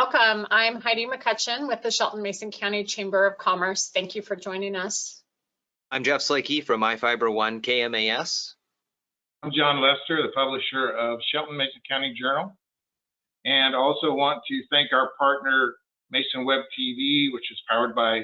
Welcome. I'm Heidi McCutcheon with the Shelton Mason County Chamber of Commerce. Thank you for joining us. I'm Jeff Slakey from iFiber 1 KMAS. I'm John Lester, the publisher of Shelton Mason County Journal, and also want to thank our partner MasonWebTV, which is powered by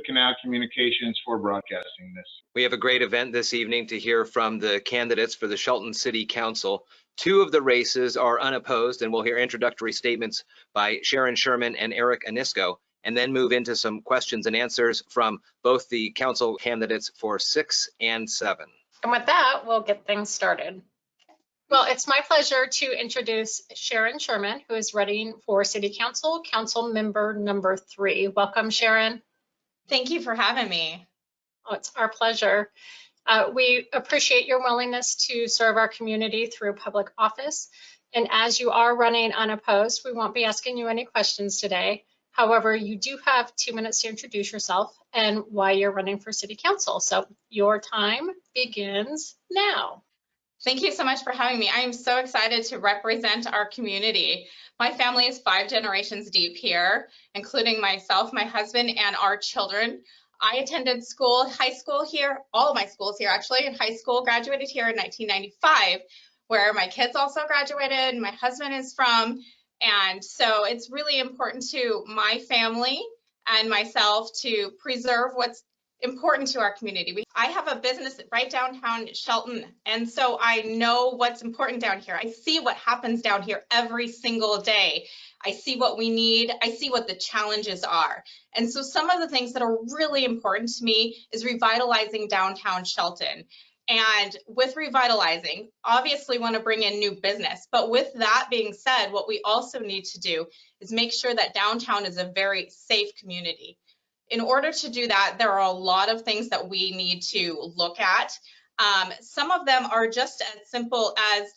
Canal Communications, for broadcasting this. We have a great event this evening to hear from the candidates for the Shelton City Council. Two of the races are unopposed, and we'll hear introductory statements by Sharon Schirman and Eric Onisko, and then move into some questions and answers from both the council candidates for 6 and 7. And with that, we'll get things started. Well, it's my pleasure to introduce Sharon Schirman, who is running for City Council, Council Member number 3. Welcome, Sharon. Thank you for having me. Oh, it's our pleasure. We appreciate your willingness to serve our community through public office. And as you are running unopposed, we won't be asking you any questions today. However, you do have 2 minutes to introduce yourself and why you're running for City Council. So your time begins now. Thank you so much for having me. I am so excited to represent our community. My family is 5 generations deep here, including myself, my husband, and our children. I attended school, high school here, all of my schools here actually, in high school, graduated here in 1995, where my kids also graduated, and my husband is from. And so it's really important to my family and myself to preserve what's important to our community. I have a business right downtown Shelton, and so I know what's important down here. I see what happens down here every single day. I see what we need. I see what the challenges are. And so some of the things that are really important to me is revitalizing downtown Shelton. And with revitalizing, obviously want to bring in new business. But with that being said, what we also need to do is make sure that downtown is a very safe community. In order to do that, there are a lot of things that we need to look at. Some of them are just as simple as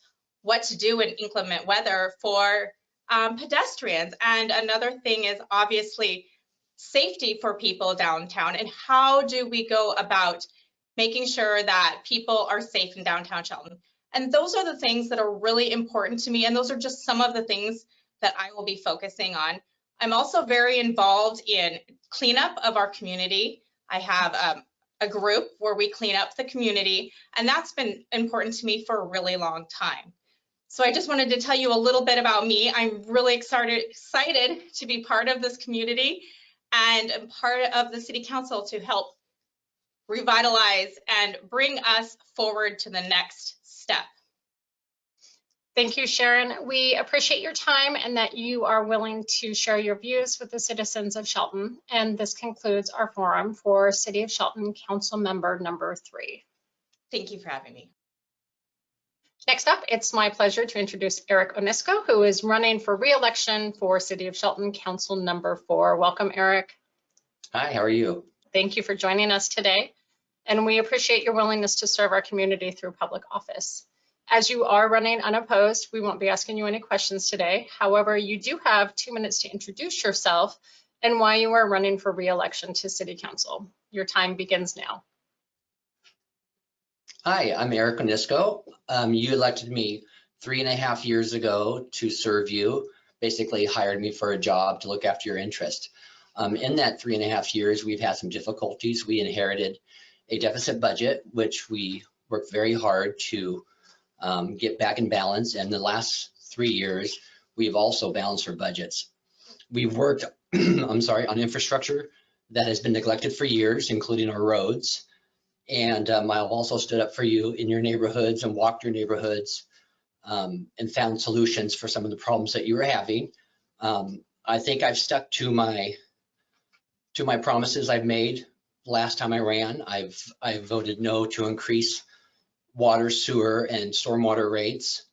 what to do in inclement weather for pedestrians. And another thing is obviously safety for people downtown, and how do we go about making sure that people are safe in downtown Shelton. And those are the things that are really important to me, and those are just some of the things that I will be focusing on. I'm also very involved in cleanup of our community. I have a group where we clean up the community, and that's been important to me for a really long time. So I just wanted to tell you a little bit about me. I'm really excited to be part of this community and part of the City Council to help revitalize and bring us forward to the next step. Thank you, Sharon. We appreciate your time and that you are willing to share your views with the citizens of Shelton. And this concludes our forum for City of Shelton Council Member number 3. Thank you for having me. Next up, it's my pleasure to introduce Eric Onisko, who is running for re-election for City of Shelton Council number 4. Welcome, Eric. Hi, how are you? Thank you for joining us today. And we appreciate your willingness to serve our community through public office. As you are running unopposed, we won't be asking you any questions today. However, you do have 2 minutes to introduce yourself and why you are running for re-election to City Council. Your time begins now. Hi, I'm Eric Onisko. You elected me 3.5 years ago to serve you, basically hired me for a job to look after your interest. In that 3.5 years, we've had some difficulties. We inherited a deficit budget, which we worked very hard to get back in balance. And the last 3 years, we've also balanced our budgets. We've worked, on infrastructure that has been neglected for years, including our roads. And I've also stood up for you in your neighborhoods and walked your neighborhoods and found solutions for some of the problems that you were having. I think I've stuck to my promises I've made. Last time I ran, I voted no to increase water, sewer, and stormwater rates.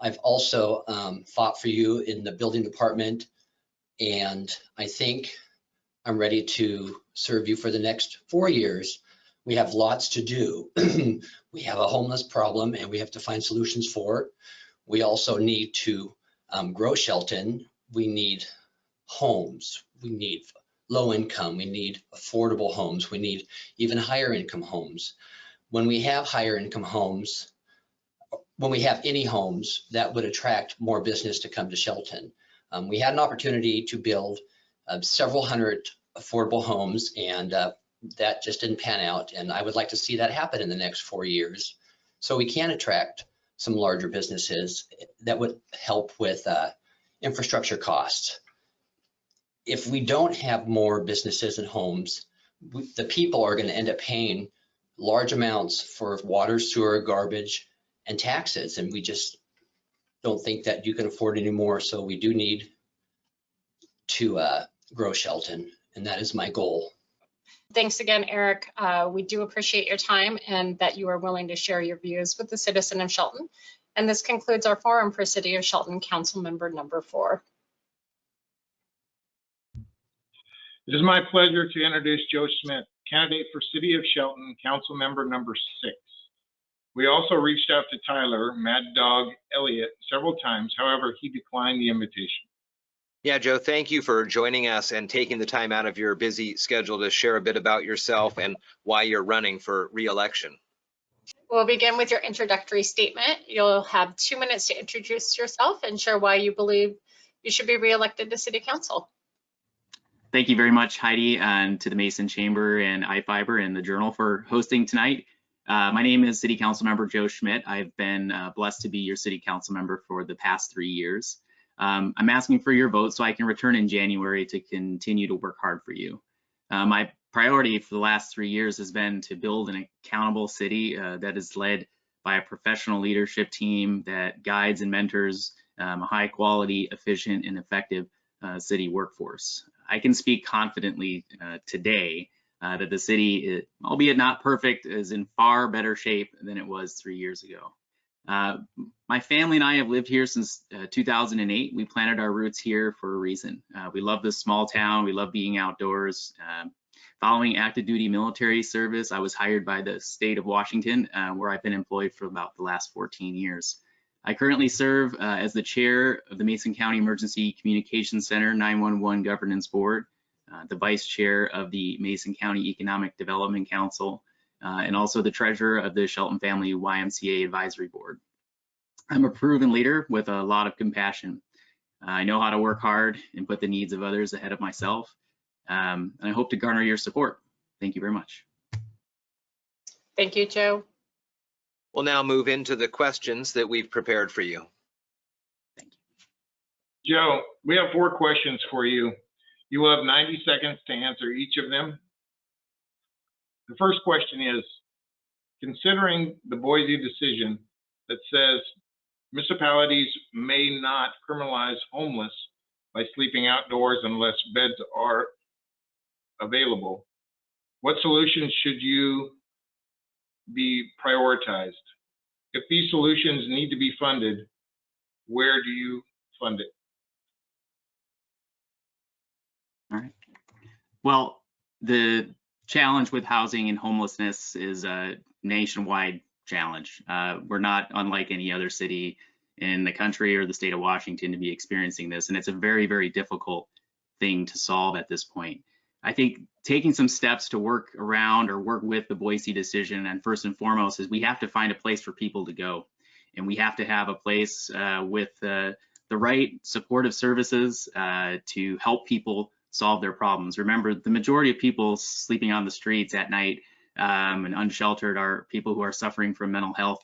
I've also fought for you in the building department, and I think I'm ready to serve you for the next 4 years. We have lots to do. We have a homeless problem, and we have to find solutions for it. We also need to grow Shelton. We need homes. We need low income. We need affordable homes. We need even higher income homes. When we have higher income homes, when we have any homes, that would attract more business to come to Shelton. We had an opportunity to build several hundred affordable homes, and that just didn't pan out. And I would like to see that happen in the next 4 years, so we can attract some larger businesses that would help with infrastructure costs. If we don't have more businesses and homes, the people are going to end up paying large amounts for water, sewer, garbage, and taxes, and we just don't think that you can afford anymore. So we do need to grow Shelton, and that is my goal. Thanks again, Eric. We do appreciate your time and that you are willing to share your views with the citizen of Shelton. And this concludes our forum for City of Shelton Council Member number 4. It is my pleasure to introduce Joe Schmit, candidate for City of Shelton Council Member number 6. We also reached out to Tyler, Mad Dog Elliott, several times. However, he declined the invitation. Yeah, Joe, thank you for joining us and taking the time out of your busy schedule to share a bit about yourself and why you're running for re-election. We'll begin with your introductory statement. You'll have 2 minutes to introduce yourself and share why you believe you should be re-elected to City Council. Thank you very much, Heidi, and to the Mason Chamber and iFiber and the Journal for hosting tonight. My name is City Council Member Joe Schmit. I've been blessed to be your City Council member for the past 3 years. I'm asking for your vote so I can return in January to continue to work hard for you. My priority for the last 3 years has been to build an accountable city that is led by a professional leadership team that guides and mentors a high quality, efficient, and effective city workforce. I can speak confidently today that the city, albeit not perfect, is in far better shape than it was 3 years ago. My family and I have lived here since 2008. We planted our roots here for a reason. We love this small town. We love being outdoors. Following active duty military service, I was hired by the state of Washington, where I've been employed for about the last 14 years. I currently serve as the chair of the Mason County Emergency Communications Center 911 Governance Board, the vice chair of the Mason County Economic Development Council, and also the treasurer of the Shelton Family YMCA Advisory Board. I'm a proven leader with a lot of compassion. I know how to work hard and put the needs of others ahead of myself, and I hope to garner your support. Thank you very much. Thank you, Joe. We'll now move into the questions that we've prepared for you. Thank you. Joe, we have 4 questions for you. You will have 90 seconds to answer each of them. The first question is, considering the Boise decision that says municipalities may not criminalize homeless by sleeping outdoors unless beds are available, what solutions should you be prioritized? If these solutions need to be funded, where do you fund it? All right. Well, the challenge with housing and homelessness is a nationwide challenge. We're not unlike any other city in the country or the state of Washington to be experiencing this, and it's a very, very difficult thing to solve at this point. I think taking some steps to work around or work with the Boise decision, and first and foremost, is we have to find a place for people to go, and we have to have a place with the right supportive services to help people solve their problems. Remember, the majority of people sleeping on the streets at night and unsheltered are people who are suffering from mental health,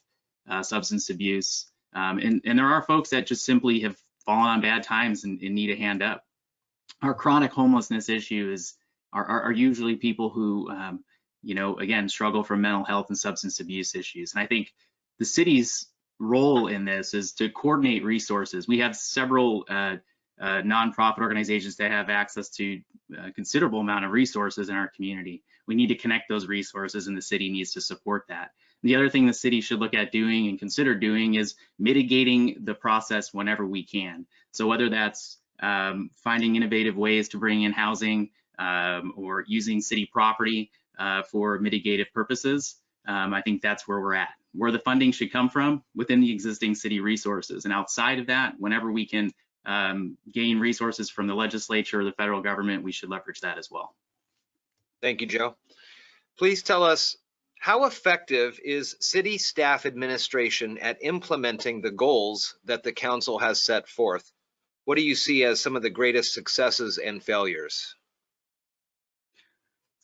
substance abuse, and there are folks that just simply have fallen on bad times and need a hand up. Our chronic homelessness issues are usually people who, again, struggle from mental health and substance abuse issues. And I think the city's role in this is to coordinate resources. We have several nonprofit organizations that have access to a considerable amount of resources in our community. We need to connect those resources, and the city needs to support that. The other thing the city should look at doing and consider doing is mitigating the process whenever we can. So whether that's finding innovative ways to bring in housing or using city property for mitigative purposes, I think that's where we're at. Where the funding should come from within the existing city resources. And outside of that, whenever we can gain resources from the legislature or the federal government, we should leverage that as well. Thank you, Joe. Please tell us, how effective is city staff administration at implementing the goals that the council has set forth? what do you see as some of the greatest successes and failures?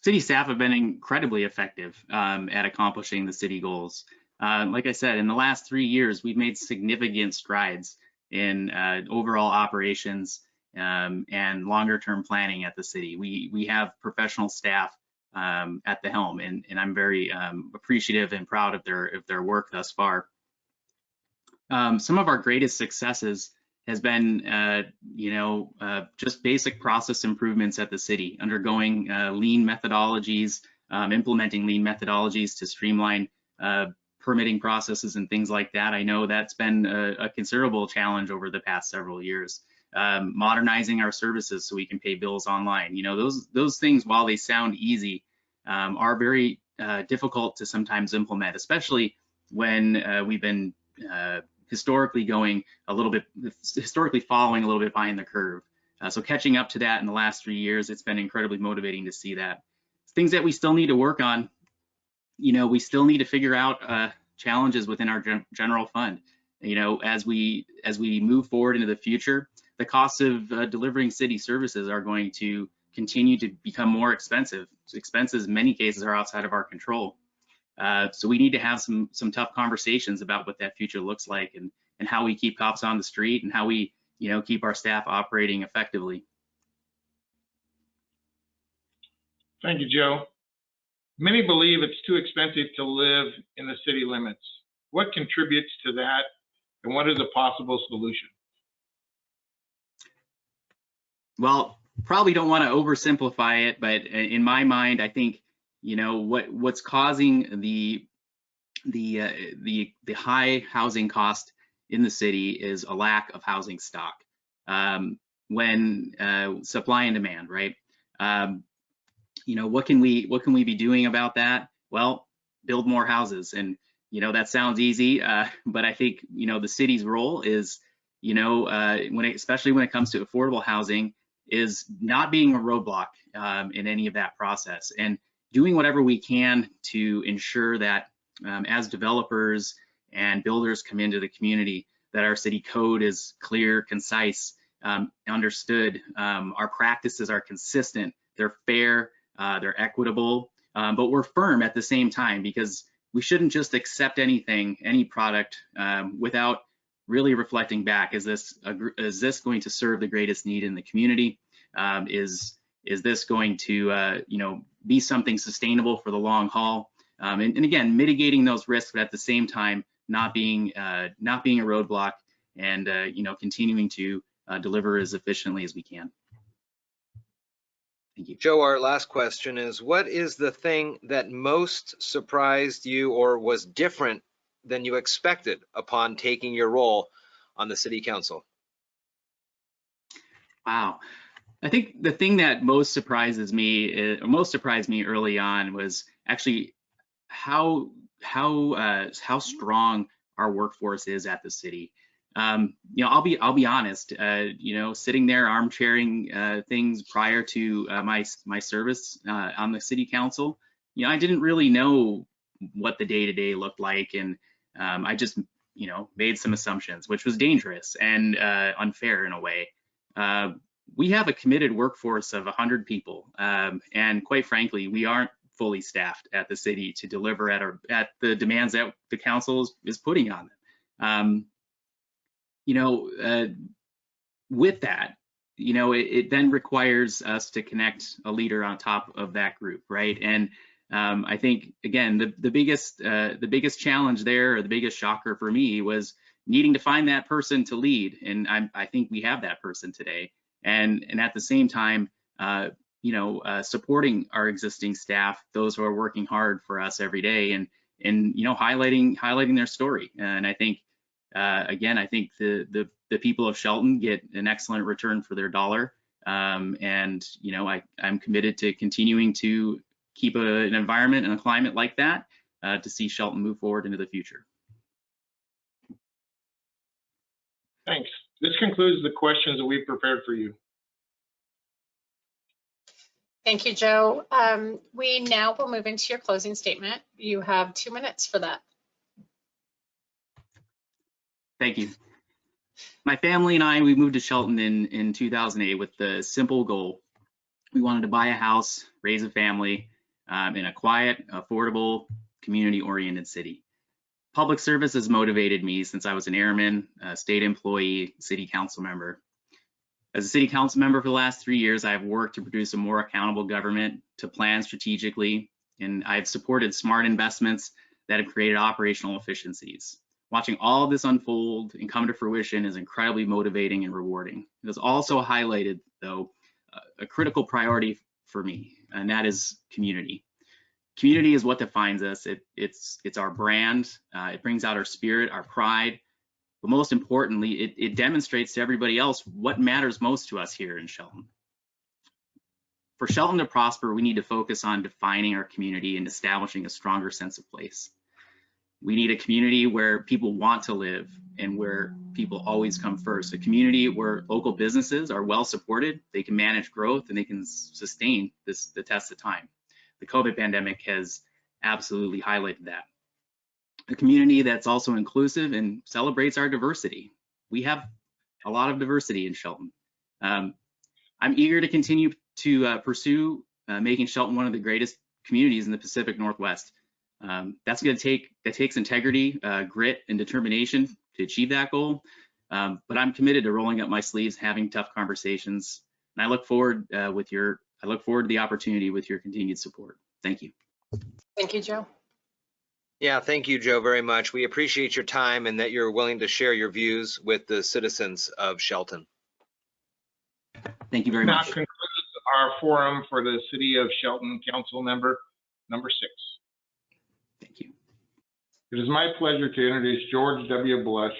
City staff have been incredibly effective at accomplishing the city goals. Like I said, in the last 3 years, we've made significant strides in overall operations and longer-term planning at the city. We have professional staff at the helm, and I'm very appreciative and proud of their work thus far. Some of our greatest successes has been, just basic process improvements at the city, undergoing lean methodologies, implementing lean methodologies to streamline permitting processes and things like that. I know that's been a considerable challenge over the past several years. Modernizing our services so we can pay bills online. Those things, while they sound easy, are very difficult to sometimes implement, especially when we've been historically following a little bit behind the curve. So catching up to that in the last 3 years, it's been incredibly motivating to see that. Things that we still need to work on, we still need to figure out challenges within our general fund. As we move forward into the future, the costs of delivering city services are going to continue to become more expensive. Expenses in many cases are outside of our control. So we need to have some tough conversations about what that future looks like and how we keep cops on the street and how we keep our staff operating effectively. Thank you, Joe. Many believe it's too expensive to live in the city limits. What contributes to that, and what is a possible solution? Well, probably don't want to oversimplify it, but in my mind, I think what's causing the high housing cost in the city is a lack of housing stock. When supply and demand, right? What can we be doing about that? Well, build more houses, and that sounds easy, but I think the city's role is especially when it comes to affordable housing, is not being a roadblock in any of that process, and doing whatever we can to ensure that as developers and builders come into the community, that our city code is clear, concise, understood. Our practices are consistent, they're fair, they're equitable, but we're firm at the same time, because we shouldn't just accept anything, any product, without really reflecting back. Is this going to serve the greatest need in the community? Is this going to be something sustainable for the long haul? And again, mitigating those risks, but at the same time not being a roadblock, and continuing to deliver as efficiently as we can. Thank you. Joe, our last question is, what is the thing that most surprised you or was different than you expected upon taking your role on the city council? Wow. I think the thing that most surprised me early on was actually how strong our workforce is at the city. I'll be honest. Sitting there armchairing things prior to my service on the city council, I didn't really know what the day-to-day looked like, and I just made some assumptions, which was dangerous and unfair in a way. We have a committed workforce of 100 people, and quite frankly, we aren't fully staffed at the city to deliver at the demands that the council is putting on them. With that, it then requires us to connect a leader on top of that group, right? And I think, again, the biggest challenge there, or the biggest shocker for me, was needing to find that person to lead, and I think we have that person today. And at the same time, supporting our existing staff, those who are working hard for us every day, and highlighting their story. And I think, again, I think the people of Shelton get an excellent return for their dollar. And I'm committed to continuing to keep an environment and a climate like that to see Shelton move forward into the future. Thanks. This concludes the questions that we've prepared for you. Thank you, Joe. We now will move into your closing statement. You have 2 minutes for that. Thank you. My family and I, we moved to Shelton in 2008 with the simple goal. We wanted to buy a house, raise a family in a quiet, affordable, community-oriented city. Public service has motivated me since I was an airman, a state employee, city council member. As a city council member for the last 3 years, I have worked to produce a more accountable government, to plan strategically, and I've supported smart investments that have created operational efficiencies. Watching all of this unfold and come to fruition is incredibly motivating and rewarding. It has also highlighted, though, a critical priority for me, and that is community. Community is what defines us. It's our brand. It brings out our spirit, our pride, but most importantly, it demonstrates to everybody else what matters most to us here in Shelton. For Shelton to prosper, we need to focus on defining our community and establishing a stronger sense of place. We need a community where people want to live and where people always come first. A community where local businesses are well supported, they can manage growth, and they can sustain the test of time. The COVID pandemic has absolutely highlighted that. A community that's also inclusive and celebrates our diversity. We have a lot of diversity in Shelton. I'm eager to continue to pursue making Shelton one of the greatest communities in the Pacific Northwest. That takes integrity, grit, and determination to achieve that goal. But I'm committed to rolling up my sleeves, having tough conversations, and I look forward to the opportunity with your continued support. Thank you. Thank you, Joe. Yeah, thank you, Joe, very much. We appreciate your time and that you're willing to share your views with the citizens of Shelton. Thank you very much. That concludes our forum for the City of Shelton Council member number 6. Thank you. It is my pleasure to introduce George W. Blush,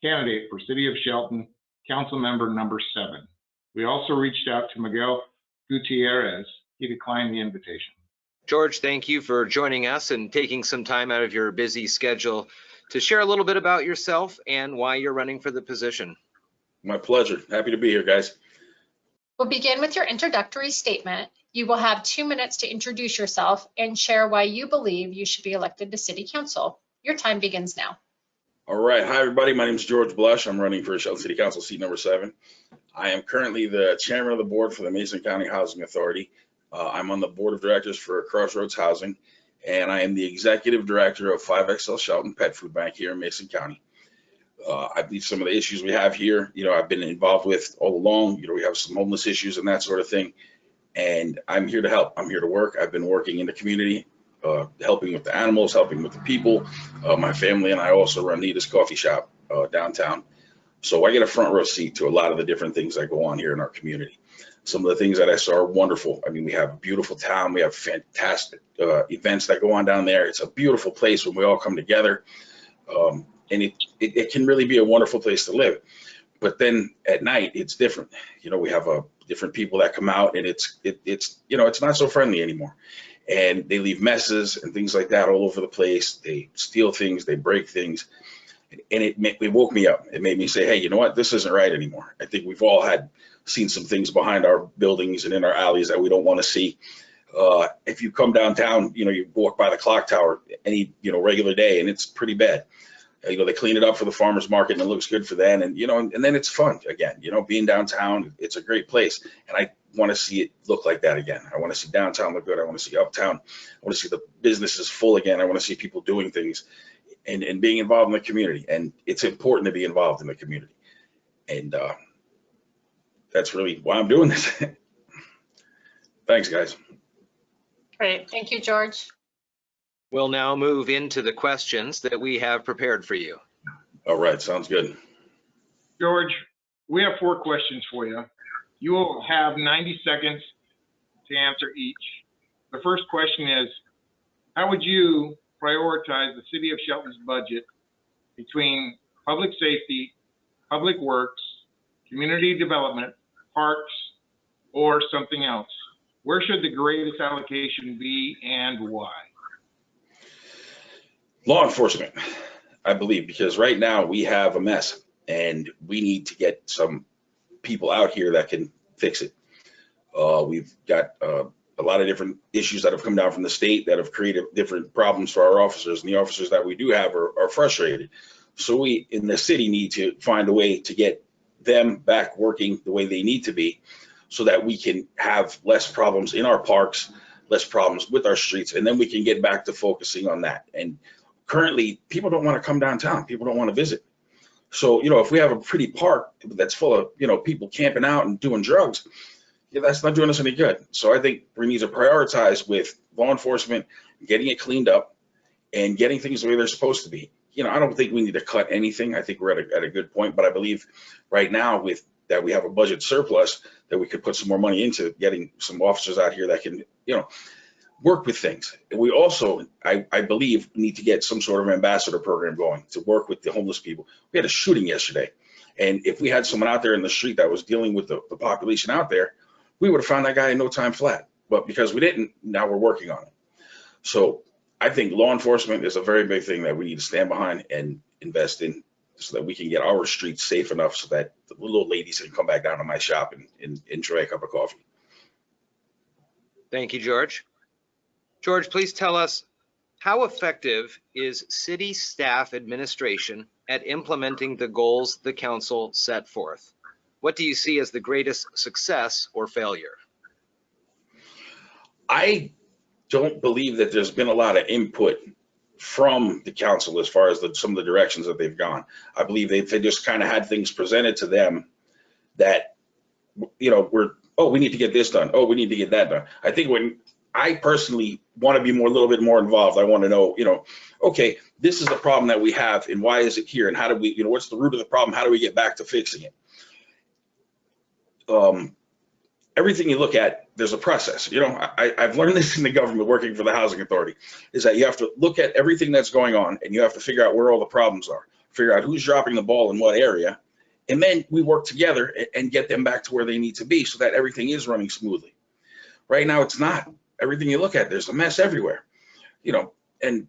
candidate for City of Shelton Council member number 7. We also reached out to Miguel Gutierrez. He declined the invitation. George, thank you for joining us and taking some time out of your busy schedule to share a little bit about yourself and why you're running for the position. My pleasure. Happy to be here, guys. We'll begin with your introductory statement. You will have 2 minutes to introduce yourself and share why you believe you should be elected to City Council. Your time begins now. All right. Hi, everybody. My name is George Blush. I'm running for Shelton City Council seat number 7. I am currently the chairman of the board for the Mason County Housing Authority. I'm on the board of directors for Crossroads Housing, and I am the executive director of 5XL Shelton Pet Food Bank here in Mason County. I believe some of the issues we have here, I've been involved with all along. We have some homeless issues and that sort of thing, and I'm here to help. I'm here to work. I've been working in the community, helping with the animals, helping with the people. My family and I also run Nita's Coffee Shop downtown. So I get a front row seat to a lot of the different things that go on here in our community. Some of the things that I saw are wonderful. I mean, we have a beautiful town. We have fantastic events that go on down there. It's a beautiful place when we all come together. And it can really be a wonderful place to live. But then at night, it's different. We have different people that come out, and it's not so friendly anymore. And they leave messes and things like that all over the place. They steal things, they break things. And it woke me up. It made me say, hey, you know what? This isn't right anymore. I think we've all seen some things behind our buildings and in our alleys that we don't want to see. If you come downtown, you walk by the clock tower any, regular day, and it's pretty bad. They clean it up for the farmer's market, and it looks good for them. And, and then it's fun again, being downtown, it's a great place. And I want to see it look like that again. I want to see downtown look good. I want to see uptown. I want to see the businesses full again. I want to see people doing things and being involved in the community. And it's important to be involved in the community. And that's really why I'm doing this. Thanks, guys. Great. Thank you, George. We'll now move into the questions that we have prepared for you. All right. Sounds good. George, we have 4 questions for you. You will have 90 seconds to answer each. The first question is, how would you prioritize the City of Shelton's budget between public safety, public works, community development, parks, or something else? Where should the greatest allocation be and why? Law enforcement, I believe, because right now we have a mess and we need to get some people out here that can fix it. We've got a lot of different issues that have come down from the state that have created different problems for our officers, and the officers that we do have are frustrated. So we in the city need to find a way to get them back working the way they need to be, so that we can have less problems in our parks, less problems with our streets, and then we can get back to focusing on that. And currently, people don't want to come downtown. People don't want to visit. So, if we have a pretty park that's full of, people camping out and doing drugs, that's not doing us any good. So I think we need to prioritize with law enforcement, getting it cleaned up and getting things the way they're supposed to be. I don't think we need to cut anything. I think we're at a good point, but I believe right now that we have a budget surplus that we could put some more money into getting some officers out here that can, work with things. We also, I believe, need to get some sort of ambassador program going to work with the homeless people. We had a shooting yesterday, and if we had someone out there in the street that was dealing with the population out there, we would have found that guy in no time flat. But because we didn't, now we're working on it. So I think law enforcement is a very big thing that we need to stand behind and invest in, so that we can get our streets safe enough so that the little ladies can come back down to my shop and enjoy a cup of coffee. Thank you, George. George, please tell us, how effective is city staff administration at implementing the goals the council set forth? What do you see as the greatest success or failure? I don't believe that there's been a lot of input from the council as far as some of the directions that they've gone. I believe they just kind of had things presented to them that, we need to get this done. Oh, we need to get that done. I think when I personally want to be a little bit more involved, I want to know, okay, this is the problem that we have and why is it here? And how do we, what's the root of the problem? How do we get back to fixing it? Everything you look at, there's a process. I've learned this in the government working for the housing authority, is that you have to look at everything that's going on and you have to figure out where all the problems are, figure out who's dropping the ball in what area. And then we work together and get them back to where they need to be so that everything is running smoothly. Right now, it's not. Everything you look at, there's a mess everywhere, and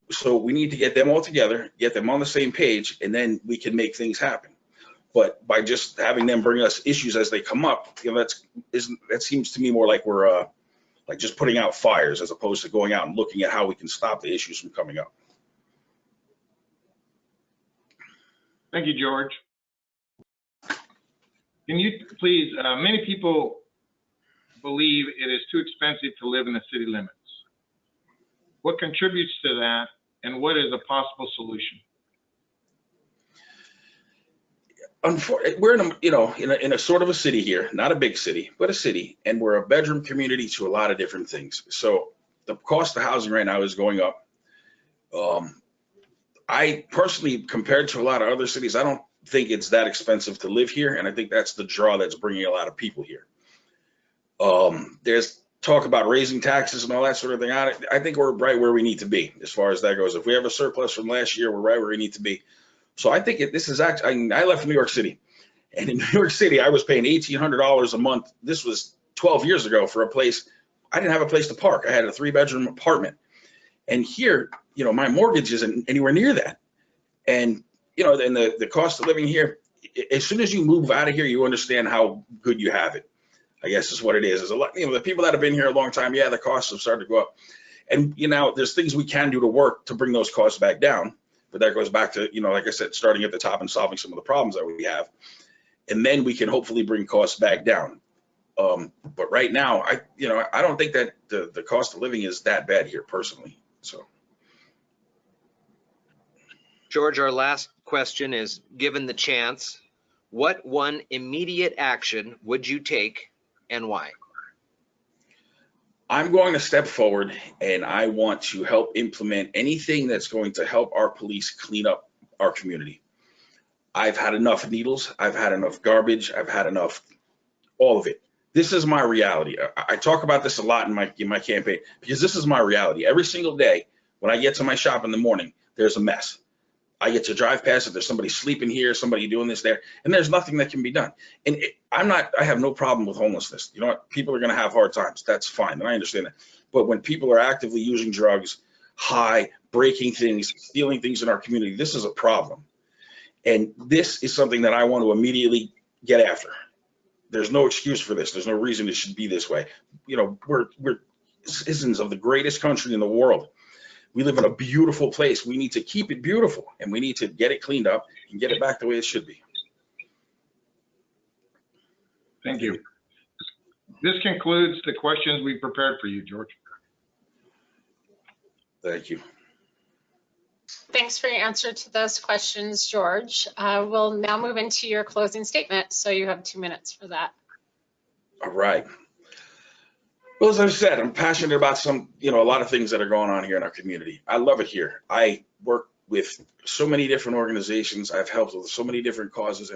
so we need to get them all together, get them on the same page, and then we can make things happen. But by just having them bring us issues as they come up, that seems to me more like we're like just putting out fires as opposed to going out and looking at how we can stop the issues from coming up. Thank you, George. Can you please, many people believe it is too expensive to live in the city limits. What contributes to that, and what is a possible solution? We're in a sort of a city here, not a big city, but a city, and we're a bedroom community to a lot of different things. So the cost of housing right now is going up. I personally, compared to a lot of other cities, I don't think it's that expensive to live here, and I think that's the draw that's bringing a lot of people here. There's talk about raising taxes and all that sort of thing. I think we're right where we need to be as far as that goes. If we have a surplus from last year, we're right where we need to be. So I think this is actually, I left New York City, and in New York City, I was paying $1,800 a month. This was 12 years ago for a place. I didn't have a place to park. I had a 3-bedroom apartment. And here, my mortgage isn't anywhere near that. And, and the cost of living here, as soon as you move out of here, you understand how good you have it, I guess is what it is. There's a lot, the people that have been here a long time, yeah, the costs have started to go up. And, there's things we can do to work to bring those costs back down. But that goes back to, like I said, starting at the top and solving some of the problems that we have. And then we can hopefully bring costs back down. But right now, I don't think that the cost of living is that bad here personally. So. George, our last question is, given the chance, what one immediate action would you take and why? I'm going to step forward and I want to help implement anything that's going to help our police clean up our community. I've had enough needles. I've had enough garbage. I've had enough, all of it. This is my reality. I talk about this a lot in my campaign because this is my reality. Every single day when I get to my shop in the morning, there's a mess. I get to drive past it. There's somebody sleeping here, somebody doing this there, and there's nothing that can be done. And I have no problem with homelessness. You know what? People are going to have hard times. That's fine. And I understand that. But when people are actively using drugs, high, breaking things, stealing things in our community, this is a problem. And this is something that I want to immediately get after. There's no excuse for this. There's no reason it should be this way. We're citizens of the greatest country in the world. We live in a beautiful place. We need to keep it beautiful, and we need to get it cleaned up and get it back the way it should be. Thank you. This concludes the questions we prepared for you, George. Thank you. Thanks for your answer to those questions, George. We'll now move into your closing statement, so you have 2 minutes for that. All right. Well, as I've said, I'm passionate about a lot of things that are going on here in our community. I love it here. I work with so many different organizations. I've helped with so many different causes,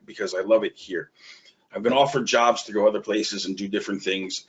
because I love it here. I've been offered jobs to go other places and do different things.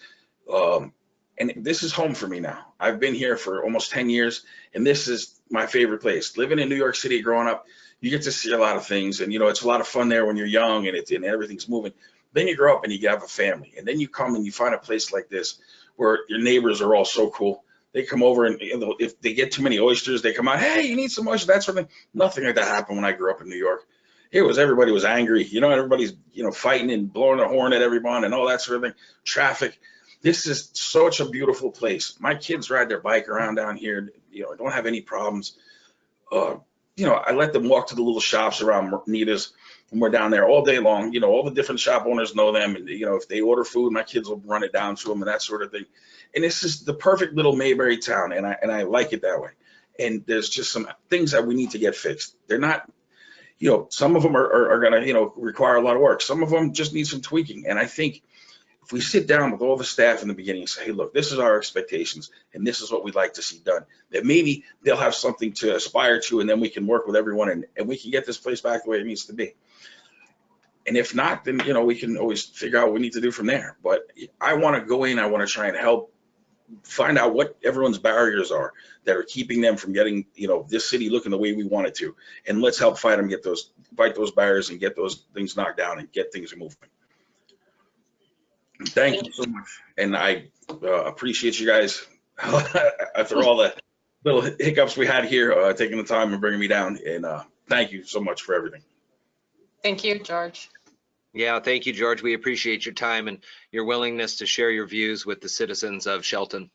And this is home for me now. I've been here for almost 10 years, and this is my favorite place. Living in New York City growing up, you get to see a lot of things, and it's a lot of fun there when you're young and everything's moving. Then you grow up and you have a family, and then you come and you find a place like this where your neighbors are all so cool. They come over, and if they get too many oysters, they come out, hey, you need some oysters, that sort of thing. Nothing like that happened when I grew up in New York. Everybody was angry. Everybody's, fighting and blowing a horn at everyone and all that sort of thing. Traffic. This is such a beautiful place. My kids ride their bike around down here, don't have any problems. I let them walk to the little shops around Nita's, and we're down there all day long. All the different shop owners know them, and if they order food, my kids will run it down to them and that sort of thing. And this is the perfect little Mayberry town, and I like it that way. And there's just some things that we need to get fixed. They're not, some of them are going to, require a lot of work. Some of them just need some tweaking. And I think if we sit down with all the staff in the beginning and say, hey, look, this is our expectations, and this is what we'd like to see done, that maybe they'll have something to aspire to, and then we can work with everyone, and we can get this place back the way it needs to be. And if not, then, we can always figure out what we need to do from there. But I want to go in, I want to try and help find out what everyone's barriers are that are keeping them from getting, this city looking the way we want it to. And let's help fight them, fight those barriers and get those things knocked down and get things moving. Thank you so much. And I appreciate you guys after all the little hiccups we had here, taking the time and bringing me down. And thank you so much for everything. Thank you, George. Yeah, thank you, George. We appreciate your time and your willingness to share your views with the citizens of Shelton.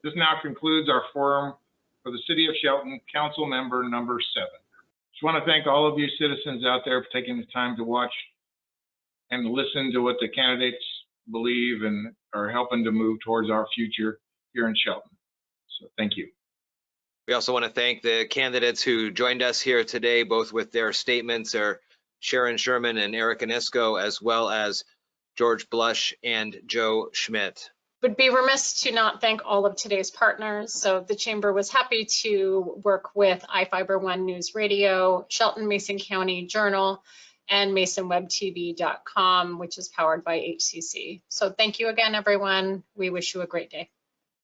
This now concludes our forum for the City of Shelton Council Member number 7. Just want to thank all of you citizens out there for taking the time to watch and listen to what the candidates believe and are helping to move towards our future here in Shelton. So thank you. We also want to thank the candidates who joined us here today, both with their statements, Sharon Schirman and Eric Onisko, as well as George Blush and Joe Schmit. Would be remiss to not thank all of today's partners. So the Chamber was happy to work with iFiber One News Radio, Shelton Mason County Journal, and MasonWebTV.com, which is powered by HCC. So thank you again, everyone. We wish you a great day.